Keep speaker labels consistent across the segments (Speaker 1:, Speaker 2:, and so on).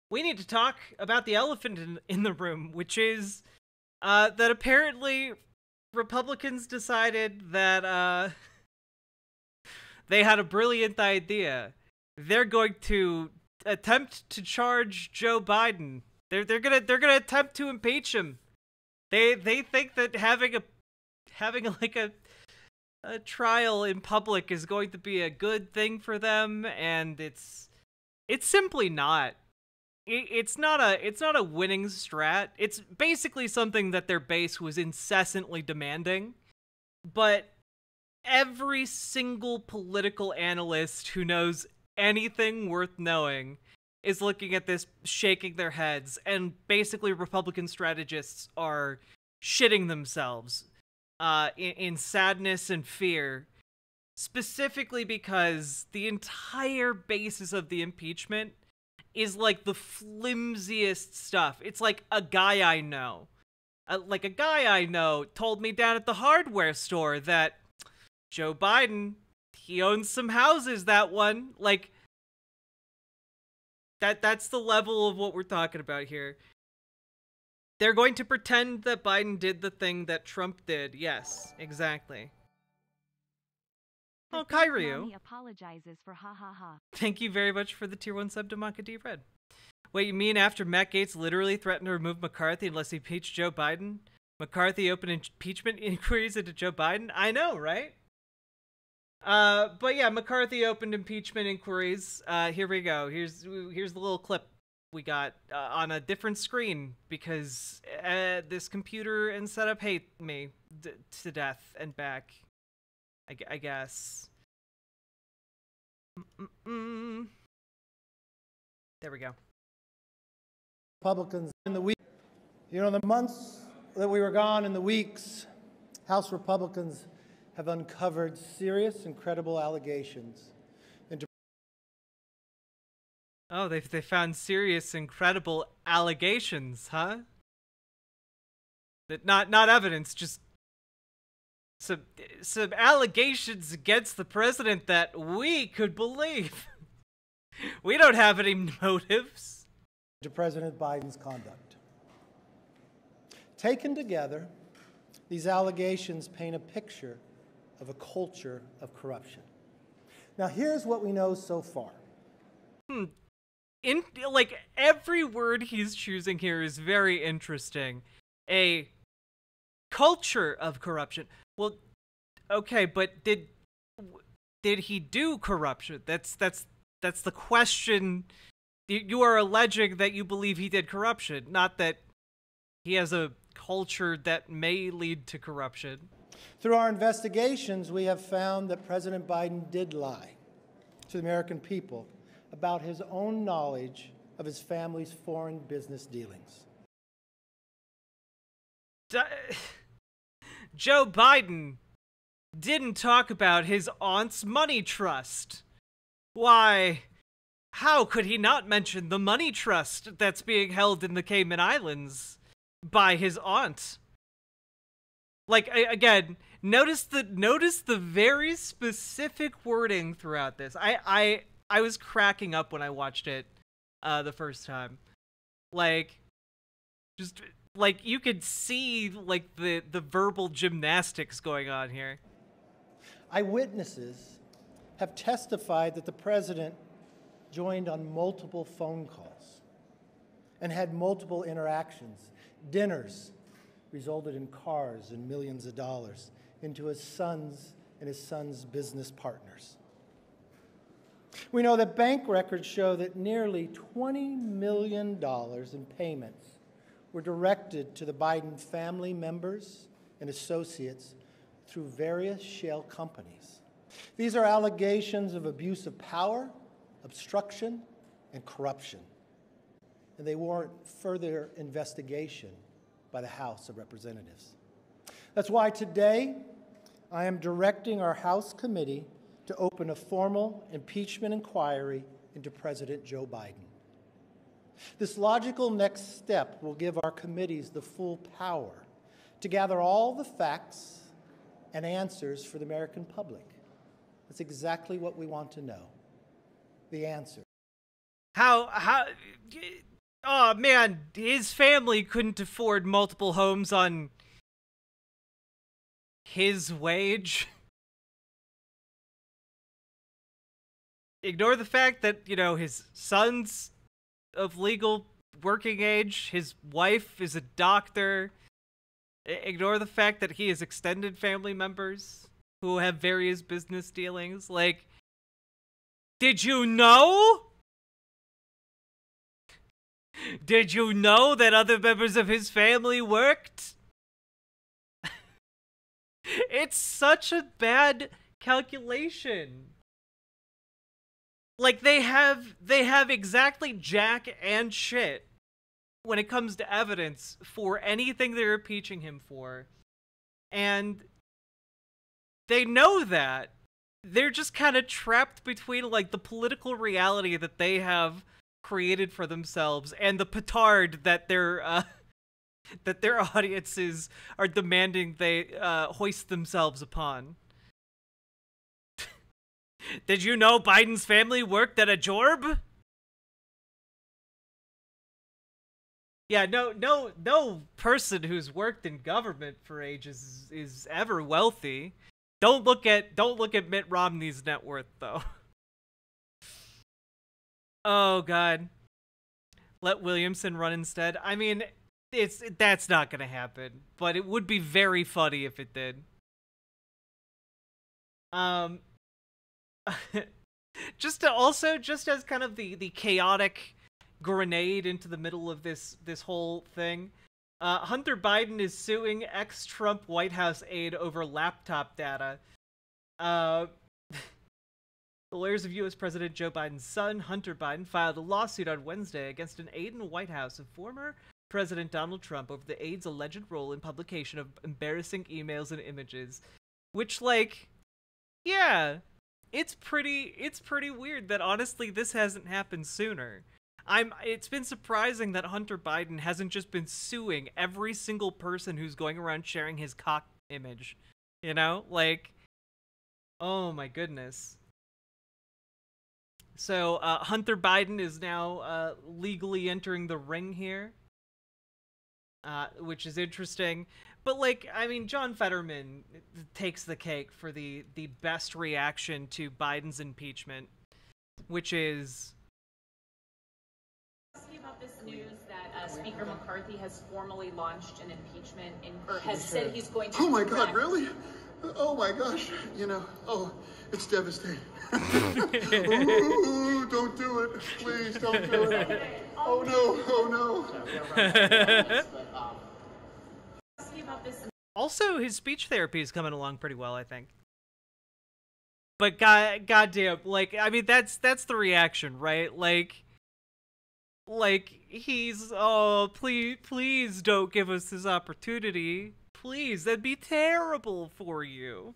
Speaker 1: we need to talk about the elephant in the room, which is that apparently Republicans decided that they had a brilliant idea. They're going to attempt to charge Joe Biden. They're gonna attempt to impeach him. They think that having a trial in public is going to be a good thing for them, and it's simply not. It's not a winning strat. It's basically something that their base was incessantly demanding, but every single political analyst who knows anything worth knowing is looking at this, shaking their heads, and basically Republican strategists are shitting themselves in sadness and fear, specifically because the entire basis of the impeachment is like the flimsiest stuff. It's like a guy I know. Like a guy I know told me down at the hardware store that Joe Biden, he owns some houses, that one. Like, that's the level of what we're talking about here. They're going to pretend that Biden did the thing that Trump did. Yes, exactly. Oh, Kyryu.
Speaker 2: Apologizes for ha ha ha.
Speaker 1: Thank you very much for the tier 1 sub to Maka D Red. Wait, you mean after Matt Gaetz literally threatened to remove McCarthy unless he impeached Joe Biden? McCarthy opened impeachment inquiries into Joe Biden? I know, right? But yeah, McCarthy opened impeachment inquiries. Here we go. Here's the little clip we got on a different screen because this computer and setup hate me to death and back. I guess. There we go.
Speaker 3: Republicans in the week, the months that we were gone and the weeks, House Republicans have uncovered serious and credible allegations into.
Speaker 1: Oh, they found serious and credible allegations, huh? That not evidence, just some allegations against the president that we could believe. We don't have any motives.
Speaker 3: To President Biden's conduct. Taken together, these allegations paint a picture of a culture of corruption. Now, here's what we know so far.
Speaker 1: Like, every word he's choosing here is very interesting. A culture of corruption. Well, okay, but did he do corruption? That's the question. You are alleging that you believe he did corruption, not that he has a culture that may lead to corruption.
Speaker 3: Through our investigations, we have found that President Biden did lie to the American people about his own knowledge of his family's foreign business dealings.
Speaker 1: Joe Biden didn't talk about his aunt's money trust. Why, how could he not mention the money trust that's being held in the Cayman Islands by his aunt? Like, again, notice the very specific wording throughout this. I was cracking up when I watched it the first time. Like, just like you could see like the verbal gymnastics going on here.
Speaker 3: Eyewitnesses have testified that the president joined on multiple phone calls and had multiple interactions. Dinners resulted in cars and millions of dollars into his son's and his son's business partners. We know that bank records show that nearly $20 million in payments were directed to the Biden family members and associates through various shell companies. These are allegations of abuse of power, obstruction, and corruption, and they warrant further investigation by the House of Representatives. That's why today I am directing our House committee to open a formal impeachment inquiry into President Joe Biden. This logical next step will give our committees the full power to gather all the facts and answers for the American public. That's exactly what we want to know, the answer.
Speaker 1: How oh man, his family couldn't afford multiple homes on his wage. Ignore the fact that, you know, his son's of legal working age, his wife is a doctor. Ignore the fact that he has extended family members who have various business dealings. Like, did you know? Did you know that other members of his family worked? It's such a bad calculation. Like, they have exactly jack and shit when it comes to evidence for anything they're impeaching him for. And they know that. They're just kind of trapped between, like, the political reality that they have created for themselves and the petard that their audiences are demanding they hoist themselves upon. Did you know Biden's family worked at a jorb? Yeah, no person who's worked in government for ages is ever wealthy. Don't look at Mitt Romney's net worth though. Oh god. Let Williamson run instead. I mean, that's not gonna happen, but it would be very funny if it did. Just as kind of the chaotic grenade into the middle of this whole thing, Hunter Biden is suing ex-Trump White House aide over laptop data. The lawyers of U.S. President Joe Biden's son, Hunter Biden, filed a lawsuit on Wednesday against an aide in the White House of former President Donald Trump over the aide's alleged role in publication of embarrassing emails and images. Which, like, yeah, it's pretty weird that, honestly, this hasn't happened sooner. It's been surprising that Hunter Biden hasn't just been suing every single person who's going around sharing his cock image. You know? Like, oh my goodness. So, Hunter Biden is now legally entering the ring here, which is interesting. But, like, I mean, John Fetterman takes the cake for the best reaction to Biden's impeachment, which is...
Speaker 4: About this news that Speaker McCarthy has formally launched an impeachment or has said he's going to...
Speaker 5: Oh my God, really? Oh my gosh, you know, it's devastating. Ooh, don't do it. Please don't do it. Oh no.
Speaker 1: Also, his speech therapy is coming along pretty well, I think. But goddamn, like, I mean, that's the reaction, right? Like he's, oh, please don't give us this opportunity. Please, that'd be terrible for you.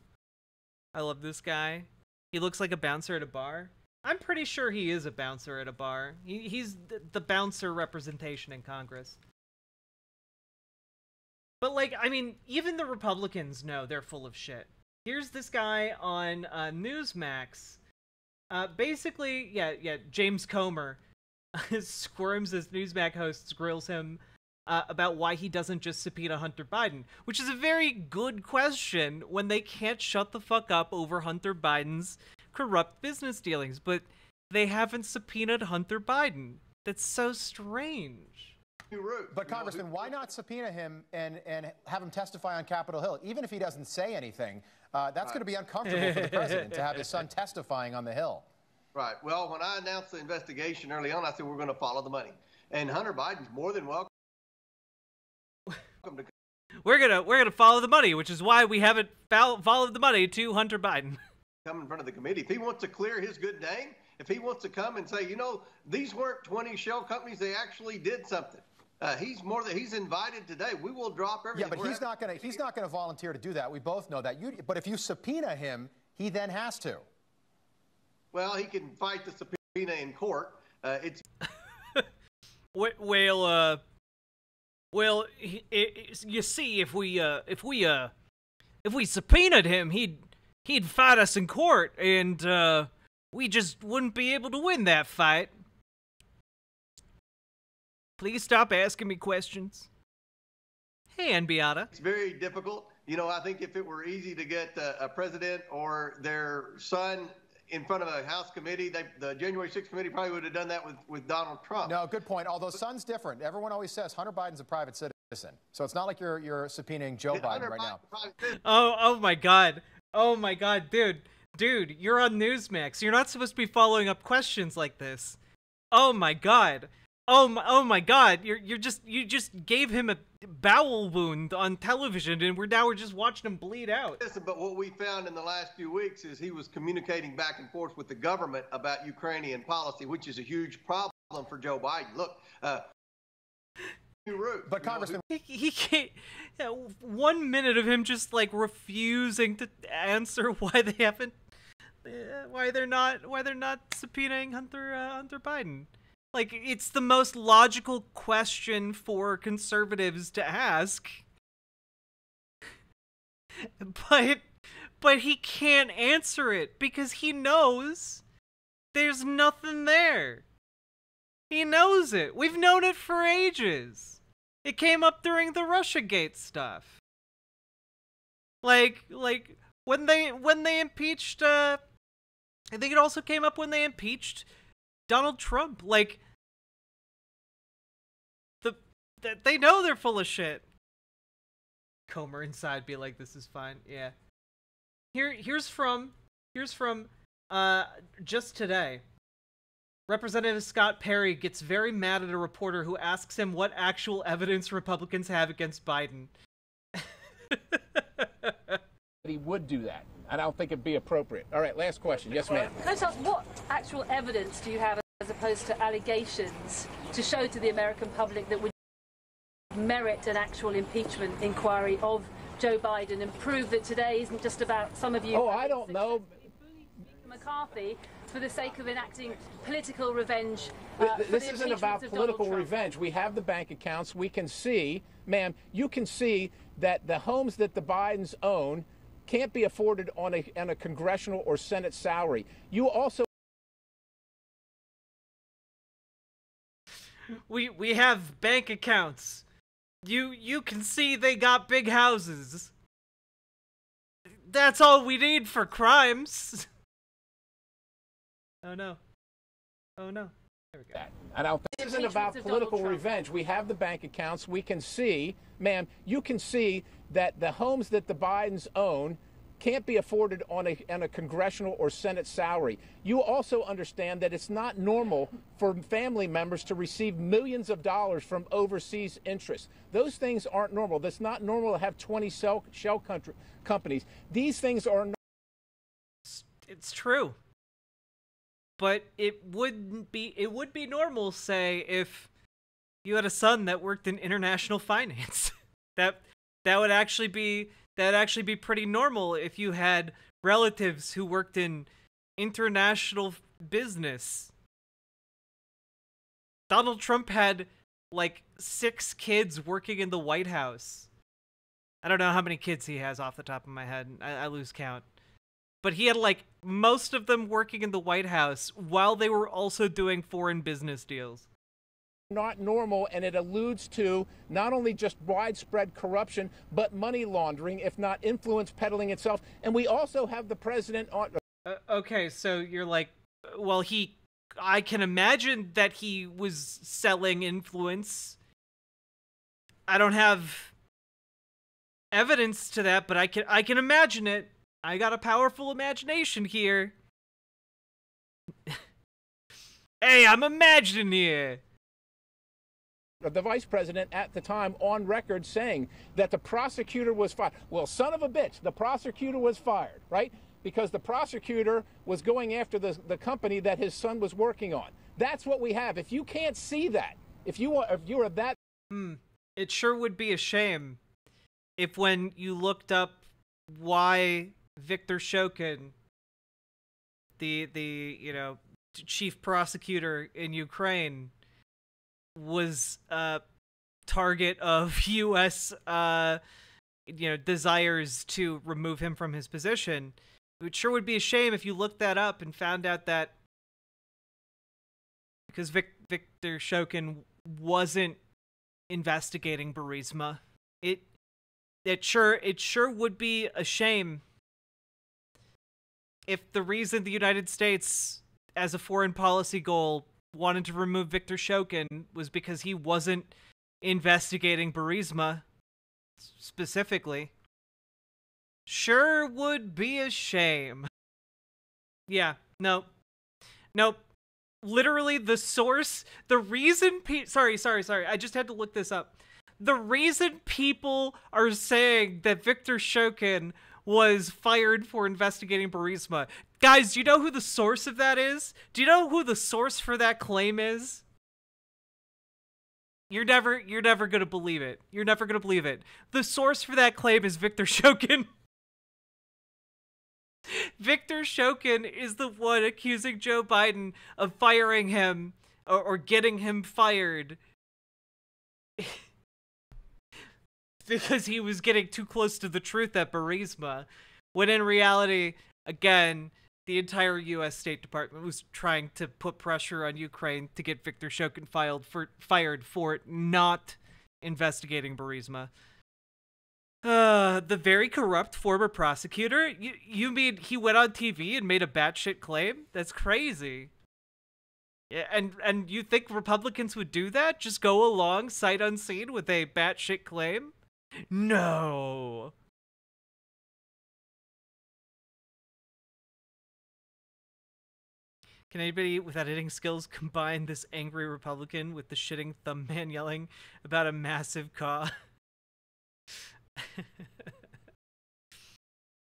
Speaker 1: I love this guy. He looks like a bouncer at a bar. I'm pretty sure he is a bouncer at a bar. He's the bouncer representation in Congress. But, like, I mean, even the Republicans know they're full of shit. Here's this guy on Newsmax. Basically, yeah, James Comer squirms as Newsmax hosts, grills him about why he doesn't just subpoena Hunter Biden, which is a very good question when they can't shut the fuck up over Hunter Biden's corrupt business dealings, but they haven't subpoenaed Hunter Biden. That's so strange.
Speaker 6: But Congressman, why not subpoena him and have him testify on Capitol Hill? Even if he doesn't say anything, that's going to be uncomfortable for the president to have his son testifying on the Hill.
Speaker 5: Right. Well, when I announced the investigation early on, I said we're going to follow the money. And Hunter Biden's more than welcome to
Speaker 1: We're gonna follow the money, which is why we haven't followed the money to Hunter Biden.
Speaker 5: come in front of the committee. If he wants to clear his good name, if he wants to come and say, you know, these weren't 20 shell companies, they actually did something. He's invited today. We will drop everything.
Speaker 6: Yeah, but he's not gonna volunteer to do that. We both know that. But if you subpoena him, he then has to.
Speaker 5: Well, he can fight the subpoena in court.
Speaker 1: You see, if we subpoenaed him, he'd fight us in court, and we just wouldn't be able to win that fight. Please stop asking me questions. Hey, Beata.
Speaker 5: It's very difficult. You know, I think if it were easy to get a president or their son in front of a House committee, the January 6th committee probably would have done that with Donald Trump.
Speaker 6: No, good point. Although son's different. Everyone always says Hunter Biden's a private citizen. So it's not like you're subpoenaing Joe Biden right now.
Speaker 1: Oh my God. Oh my God, dude, you're on Newsmax. You're not supposed to be following up questions like this. Oh my God. Oh my God. You just gave him a bowel wound on television, and we're just watching him bleed out.
Speaker 5: Listen, but what we found in the last few weeks is he was communicating back and forth with the government about Ukrainian policy, which is a huge problem for Joe Biden. Look,
Speaker 6: but Congressman,
Speaker 1: he can't. 1 minute of him just like refusing to answer why they haven't, why they're not subpoenaing Hunter Biden. Like, it's the most logical question for conservatives to ask. But he can't answer it because he knows there's nothing there. He knows it. We've known it for ages. It came up during the Russiagate stuff. Like when they impeached I think it also came up when they impeached Donald Trump. Like, they know they're full of shit. Comer inside be like, this is fine. Yeah. Here's from just today. Representative Scott Perry gets very mad at a reporter who asks him what actual evidence Republicans have against Biden.
Speaker 7: He would do that. I don't think it'd be appropriate. All right, last question. Yes, ma'am.
Speaker 8: Can I just ask, what actual evidence do you have as opposed to allegations to show to the American public that would merit an actual impeachment inquiry of Joe Biden and prove that today isn't just about some of you...
Speaker 7: Oh, I don't know.
Speaker 8: McCarthy for the sake of enacting political revenge.
Speaker 7: This isn't about political revenge. We have the bank accounts. We can see, ma'am, you can see that the homes that the Bidens own can't be afforded on a congressional or Senate salary. You also...
Speaker 1: We have bank accounts. You can see they got big houses. That's all we need for crimes. Oh no. Oh no. There we go.
Speaker 7: I don't think this isn't about political revenge. We have the bank accounts. We can see, ma'am, you can see that the homes that the Bidens own can't be afforded on a congressional or Senate salary. You also understand that it's not normal for family members to receive millions of dollars from overseas interests. Those things aren't normal. That's not normal to have 20 shell companies. These things are...
Speaker 1: It's true. But it would be normal, say, if you had a son that worked in international finance. that would actually be pretty normal if you had relatives who worked in international business. Donald Trump had like 6 kids working in the White House. I don't know how many kids he has off the top of my head. I lose count. But he had like most of them working in the White House while they were also doing foreign business deals.
Speaker 7: Not normal, and it alludes to not only just widespread corruption, but money laundering, if not influence peddling itself. And we also have the president on...
Speaker 1: Okay, so you're like, well, I can imagine that he was selling influence. I don't have evidence to that, but I can imagine it. I got a powerful imagination here. Hey, I'm imagining here.
Speaker 7: The vice president at the time on record saying that the prosecutor was fired. Well, son of a bitch, the prosecutor was fired, right? Because the prosecutor was going after the company that his son was working on. That's what we have. If you can't see that, if you are that...
Speaker 1: It sure would be a shame if when you looked up why Viktor Shokin, the chief prosecutor in Ukraine, was a target of U.S. Desires to remove him from his position. It sure would be a shame if you looked that up and found out that because Viktor Shokin wasn't investigating Burisma. It sure would be a shame if the reason the United States, as a foreign policy goal, wanted to remove Viktor Shokin was because he wasn't investigating Burisma specifically. Sure would be a shame. Yeah, nope. Literally, the source, the reason sorry, I just had to look this up. The reason people are saying that Viktor Shokin was fired for investigating Burisma. Guys, do you know who the source of that is? Do you know who the source for that claim is? You're never gonna believe it. You're never gonna believe it. The source for that claim is Viktor Shokin. Viktor Shokin is the one accusing Joe Biden of firing him or getting him fired because he was getting too close to the truth at Burisma, when in reality, again, the entire U.S. State Department was trying to put pressure on Ukraine to get Viktor Shokin fired for not investigating Burisma. The very corrupt former prosecutor? You mean he went on TV and made a batshit claim? That's crazy. Yeah, and you think Republicans would do that? Just go along sight unseen with a batshit claim? No. Can anybody with editing skills combine this angry Republican with the shitting thumb man yelling about a massive caw?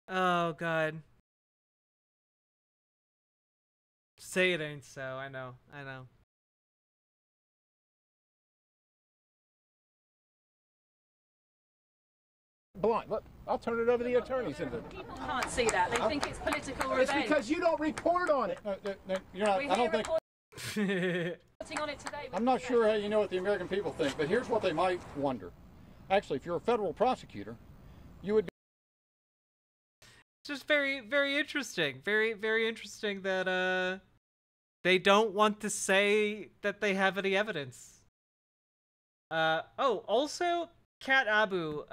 Speaker 1: Oh, God. Say it ain't so. I know.
Speaker 7: Blind. Look, I'll turn it over to the attorneys.
Speaker 8: People can't see that. They think it's political
Speaker 7: It's
Speaker 8: revenge.
Speaker 7: because you don't report on it.
Speaker 9: You're not, I don't think.
Speaker 8: Reporting on it today.
Speaker 9: I'm not sure how you know what the American people think, but here's what they might wonder. Actually, if you're a federal prosecutor, you would be.
Speaker 1: It's just very, very interesting. Very, very interesting that they don't want to say that they have any evidence. Oh, also, Kat Abu,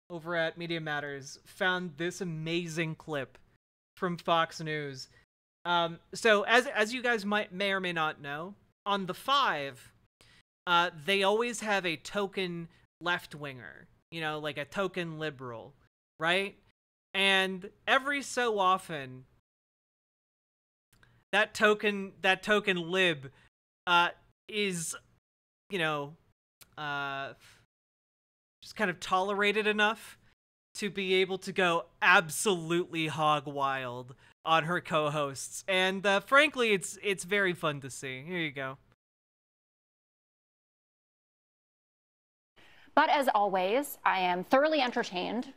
Speaker 1: over at Media Matters, found this amazing clip from Fox News. So as you guys may or may not know, on the 5, they always have a token left-winger, you know, like a token liberal, right? And every so often, that token lib is, you know, just kind of tolerated enough to be able to go absolutely hog wild on her co-hosts, and frankly, it's very fun to see. Here you go.
Speaker 10: But as always, I am thoroughly entertained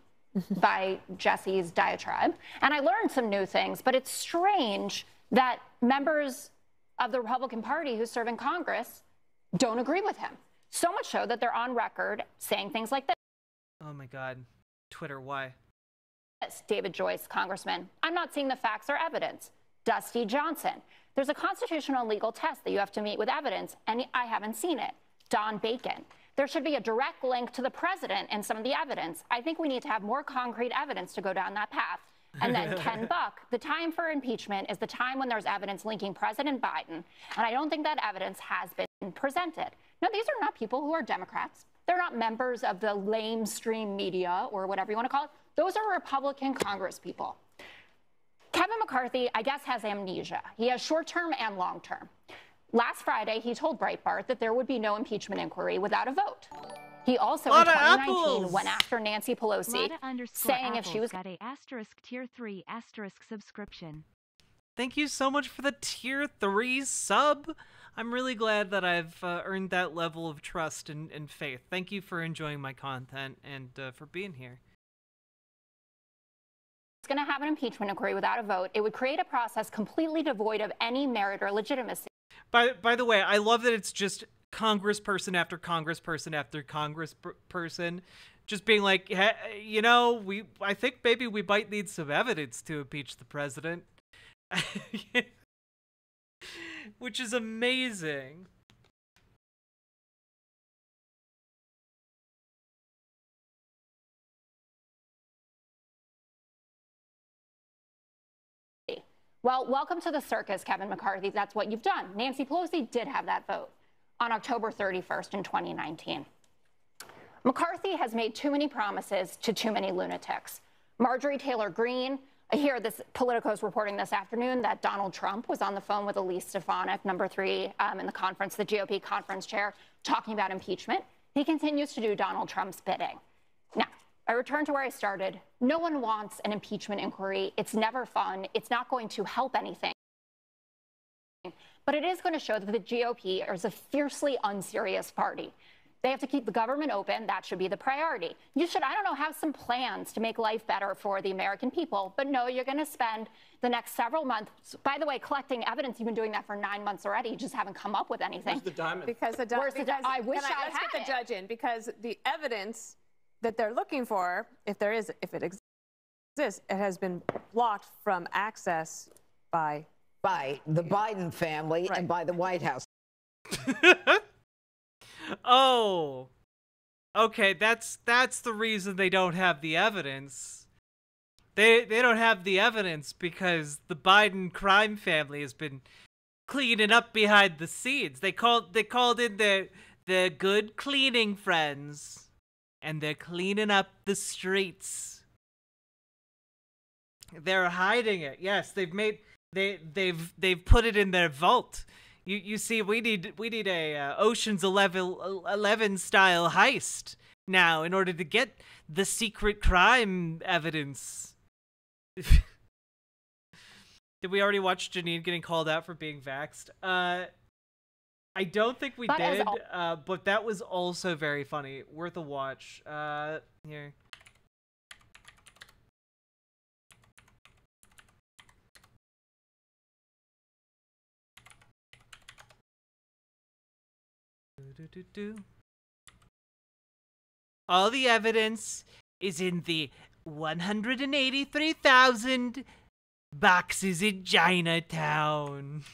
Speaker 10: by Jesse's diatribe, and I learned some new things, but it's strange that members of the Republican Party who serve in Congress don't agree with him. So much so that they're on record saying things like this.
Speaker 1: Oh my God. Twitter, why?
Speaker 10: David Joyce, Congressman, I'm not seeing the facts or evidence. Dusty Johnson, there's a constitutional and legal test that you have to meet with evidence, and I haven't seen it. Don Bacon, there should be a direct link to the president and some of the evidence. I think we need to have more concrete evidence to go down that path. And then Ken Buck, the time for impeachment is the time when there's evidence linking President Biden, and I don't think that evidence has been presented. Now, these are not people who are Democrats. They're not members of the lamestream media or whatever you want to call it. Those are Republican Congress people. Kevin McCarthy, I guess, has amnesia. He has short-term and long-term. Last Friday, he told Breitbart that there would be no impeachment inquiry without a vote. He also in 2019 went after Nancy Pelosi, saying if she was
Speaker 2: got a *tier 3 * subscription.
Speaker 1: Thank you so much for the tier 3 sub. I'm really glad that I've earned that level of trust and faith. Thank you for enjoying my content and for being here.
Speaker 10: Going to have an impeachment inquiry without a vote, it would create a process completely devoid of any merit or legitimacy.
Speaker 1: By the way, I love that it's just congressperson after congressperson after congressperson just being like, hey, you know, I think maybe we might need some evidence to impeach the president. Which is amazing.
Speaker 10: Well, welcome to the circus, Kevin McCarthy. That's what you've done. Nancy Pelosi did have that vote on October 31st in 2019. McCarthy has made too many promises to too many lunatics. Marjorie Taylor Greene, I hear this, Politico's reporting this afternoon that Donald Trump was on the phone with Elise Stefanik, number 3 in the conference, the GOP conference chair, talking about impeachment. He continues to do Donald Trump's bidding. Now, I return to where I started. No one wants an impeachment inquiry. It's never fun. It's not going to help anything. But it is going to show that the GOP is a fiercely unserious party. They have to keep the government open. That should be the priority. You should, I don't know, have some plans to make life better for the American people. But no, you're going to spend the next several months, by the way, collecting evidence. You've been doing that for 9 months already. You just haven't come up with anything.
Speaker 11: Where's the diamond?
Speaker 12: Because the
Speaker 10: I wish I had
Speaker 12: let's get the judge in, because the evidence that they're looking for, if it exists, it has been blocked from access by
Speaker 13: the Biden family and by the White House.
Speaker 1: Oh, okay. That's the reason they don't have the evidence. They don't have the evidence because the Biden crime family has been cleaning up behind the scenes. They called in the good cleaning friends, and they're cleaning up the streets. They're hiding it. Yes, they've put it in their vault. You see, we need a Ocean's 11 style heist now in order to get the secret crime evidence. Did we already watch Janine getting called out for being vaxxed? I don't think we did, but that was also very funny. Worth a watch. Here. All the evidence is in the 183,000 boxes in Chinatown.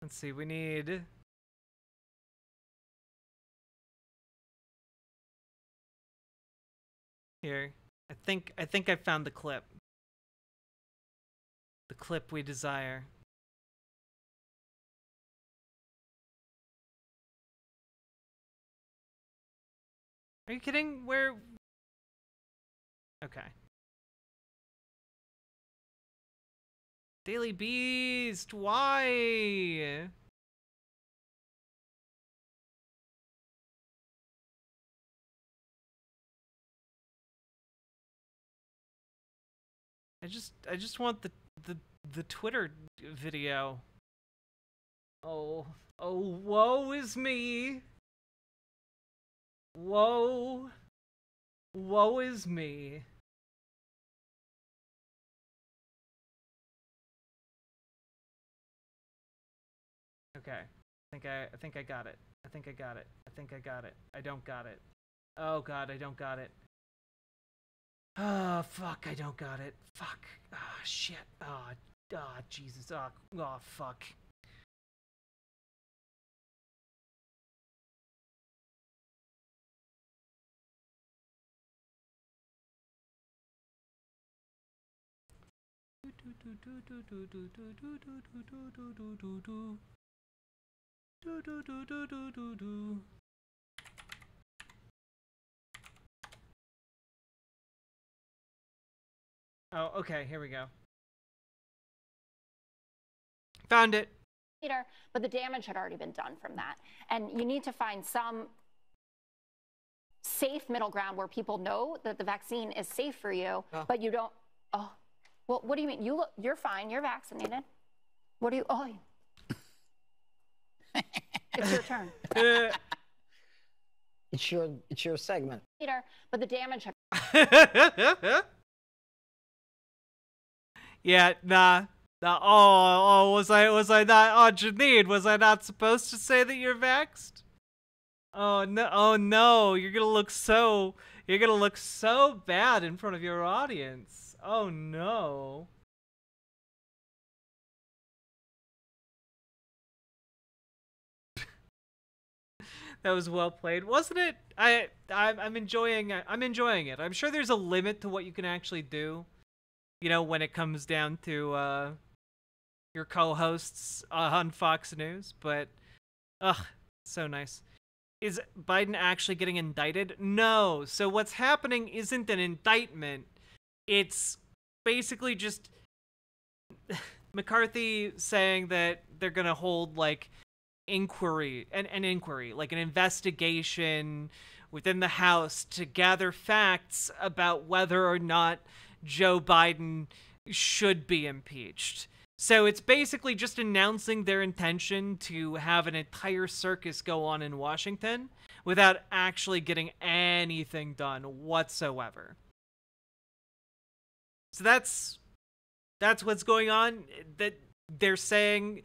Speaker 1: Let's see, we need... Here. I think I found the clip. The clip we desire. Are you kidding? Where? Okay. Daily Beast, why? I just want the Twitter video. Oh, woe is me. Woe is me. Okay. I think I got it. I think I got it. I don't got it. Oh god, I don't got it. Oh, fuck, I don't got it. Fuck. Ah, shit. Jesus. Oh, fuck. Oh, okay, here we go. Found it.
Speaker 10: But the damage had already been done from that. And you need to find some safe middle ground where people know that the vaccine is safe for you, but you don't. Oh, well, what do you mean? You're fine. You're vaccinated. What do you? Oh, it's your turn.
Speaker 13: It's your segment.
Speaker 10: But the damage.
Speaker 1: Yeah, nah. Was I not? Oh, Janine, was I not supposed to say that you're vaxxed? Oh no, you're gonna look so bad in front of your audience. Oh no. That was well played, wasn't it? I'm enjoying it. I'm sure there's a limit to what you can actually do, you know, when it comes down to your co-hosts on Fox News. But so nice. Is Biden actually getting indicted? No. So what's happening isn't an indictment. It's basically just McCarthy saying that they're gonna hold like an inquiry, like an investigation within the House to gather facts about whether or not Joe Biden should be impeached. So it's basically just announcing their intention to have an entire circus go on in Washington without actually getting anything done whatsoever. So that's what's going on. That they're saying,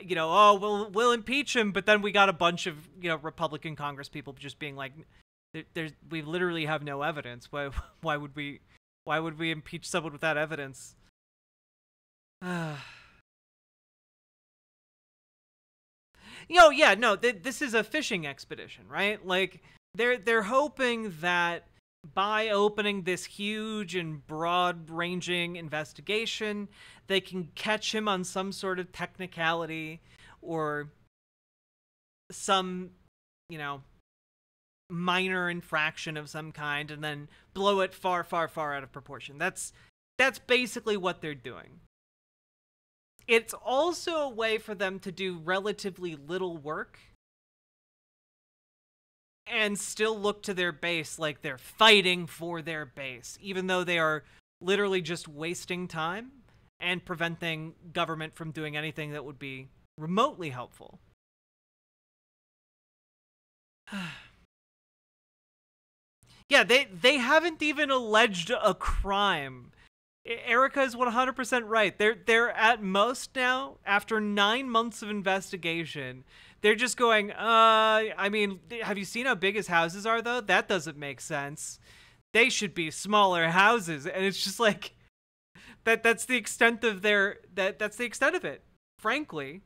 Speaker 1: you know, oh, we'll impeach him, but then we got a bunch of, you know, Republican Congress people just being like, we literally have no evidence. Why would we impeach someone without evidence? This is a fishing expedition, right? Like they're hoping that by opening this huge and broad-ranging investigation, they can catch him on some sort of technicality or some, you know, minor infraction of some kind, and then blow it far, far, far out of proportion. That's basically what they're doing. It's also a way for them to do relatively little work and still look to their base like they're fighting for their base, even though they are literally just wasting time and preventing government from doing anything that would be remotely helpful. Yeah, they haven't even alleged a crime. Erica is 100% right. They're at most now, after 9 months of investigation, they're just going, I mean, have you seen how big his houses are, though? That doesn't make sense. They should be smaller houses. And it's just like, that's the extent of that's the extent of it, frankly.